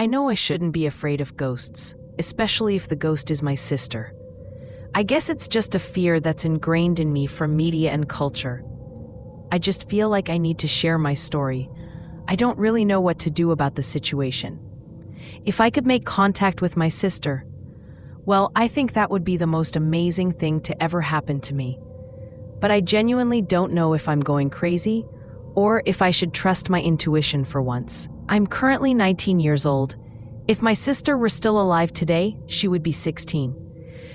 I know I shouldn't be afraid of ghosts, especially if the ghost is my sister. I guess it's just a fear that's ingrained in me from media and culture. I just feel like I need to share my story. I don't really know what to do about the situation. If I could make contact with my sister, well, I think that would be the most amazing thing to ever happen to me. But I genuinely don't know if I'm going crazy or if I should trust my intuition for once. I'm currently 19 years old. If my sister were still alive today, she would be 16.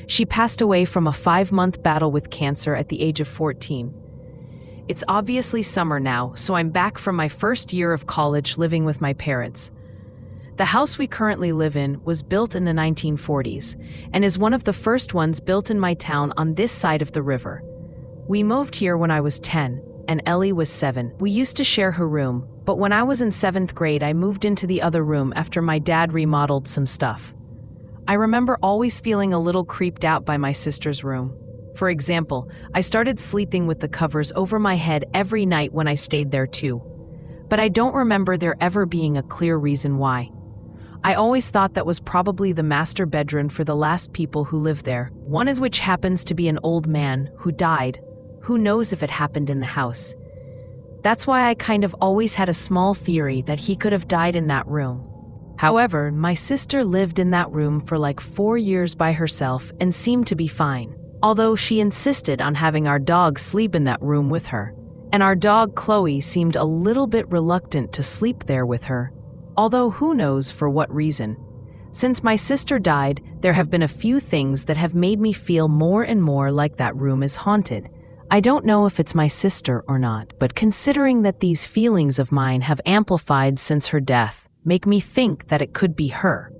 She passed away from a 5-month battle with cancer at the age of 14. It's obviously summer now, so I'm back from my first year of college living with my parents. The house we currently live in was built in the 1940s and is one of the first ones built in my town on this side of the river. We moved here when I was 10 and Ellie was 7. We used to share her room, but when I was in 7th grade, I moved into the other room after my dad remodeled some stuff. I remember always feeling a little creeped out by my sister's room. For example, I started sleeping with the covers over my head every night when I stayed there too. But I don't remember there ever being a clear reason why. I always thought that was probably the master bedroom for the last people who lived there, one of which happens to be an old man who died. Who knows if it happened in the house? That's why I kind of always had a small theory that he could have died in that room. However, my sister lived in that room for like 4 years by herself and seemed to be fine, although she insisted on having our dog sleep in that room with her. And our dog Chloe seemed a little bit reluctant to sleep there with her, although who knows for what reason. Since my sister died, there have been a few things that have made me feel more and more like that room is haunted. I don't know if it's my sister or not, but considering that these feelings of mine have amplified since her death, make me think that it could be her.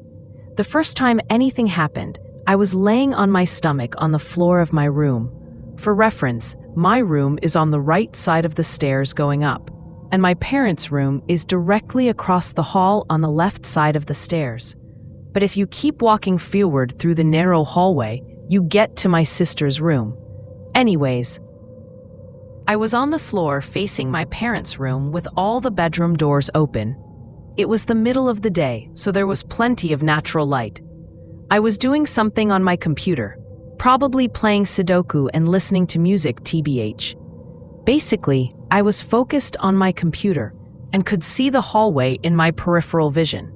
The first time anything happened, I was laying on my stomach on the floor of my room. For reference, my room is on the right side of the stairs going up, and my parents' room is directly across the hall on the left side of the stairs. But if you keep walking forward through the narrow hallway, you get to my sister's room. Anyways, I was on the floor facing my parents' room with all the bedroom doors open. It was the middle of the day, so there was plenty of natural light. I was doing something on my computer, probably playing Sudoku and listening to music tbh. Basically, I was focused on my computer and could see the hallway in my peripheral vision.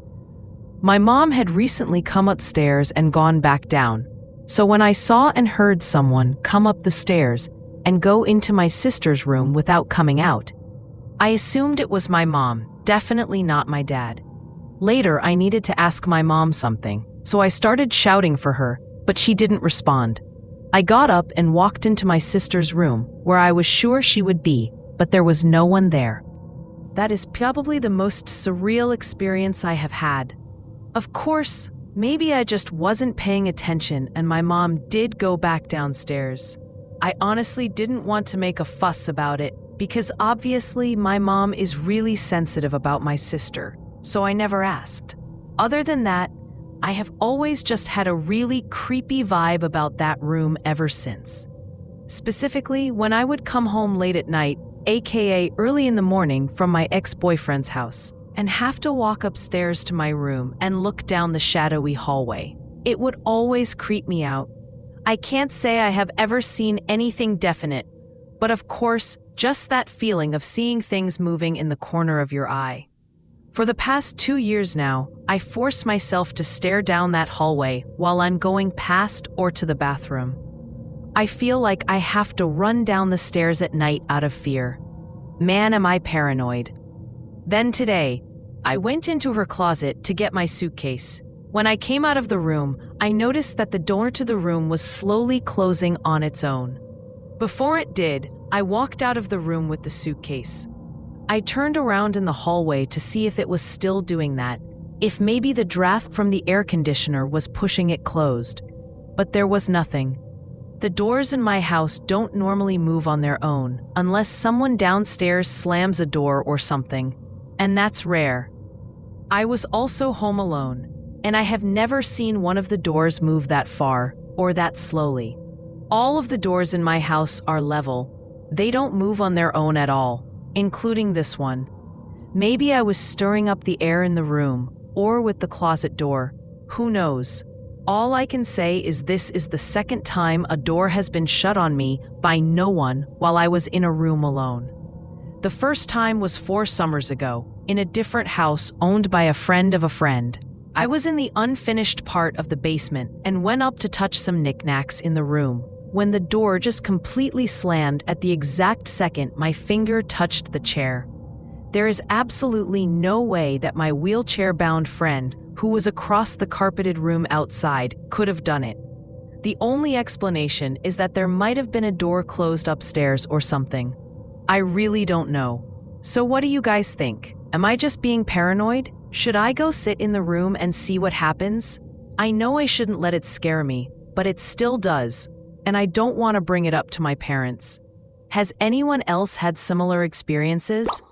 My mom had recently come upstairs and gone back down, so when I saw and heard someone come up the stairs and go into my sister's room without coming out, I assumed it was my mom. Definitely not my dad. Later, I needed to ask my mom something, so I started shouting for her, but she didn't respond. I got up and walked into my sister's room, where I was sure she would be, but there was no one there. That is probably the most surreal experience I have had. Of course, maybe I just wasn't paying attention and my mom did go back downstairs. I honestly didn't want to make a fuss about it, because obviously my mom is really sensitive about my sister, so I never asked. Other than that, I have always just had a really creepy vibe about that room ever since. Specifically, when I would come home late at night, aka early in the morning from my ex-boyfriend's house, and have to walk upstairs to my room and look down the shadowy hallway. It would always creep me out. I can't say I have ever seen anything definite, but of course, just that feeling of seeing things moving in the corner of your eye. For the past 2 years now, I force myself to stare down that hallway while I'm going past or to the bathroom. I feel like I have to run down the stairs at night out of fear. Man, am I paranoid. Then today, I went into her closet to get my suitcase. When I came out of the room, I noticed that the door to the room was slowly closing on its own. Before it did, I walked out of the room with the suitcase. I turned around in the hallway to see if it was still doing that, if maybe the draft from the air conditioner was pushing it closed. But there was nothing. The doors in my house don't normally move on their own, unless someone downstairs slams a door or something, and that's rare. I was also home alone, and I have never seen one of the doors move that far, or that slowly. All of the doors in my house are level. They don't move on their own at all, including this one. Maybe I was stirring up the air in the room, or with the closet door. Who knows? All I can say is this is the second time a door has been shut on me by no one while I was in a room alone. The first time was 4 summers ago, in a different house owned by a friend of a friend. I was in the unfinished part of the basement and went up to touch some knickknacks in the room, when the door just completely slammed at the exact second my finger touched the chair. There is absolutely no way that my wheelchair-bound friend, who was across the carpeted room outside, could have done it. The only explanation is that there might have been a door closed upstairs or something. I really don't know. So what do you guys think? Am I just being paranoid? Should I go sit in the room and see what happens? I know I shouldn't let it scare me, but it still does, and I don't want to bring it up to my parents. Has anyone else had similar experiences?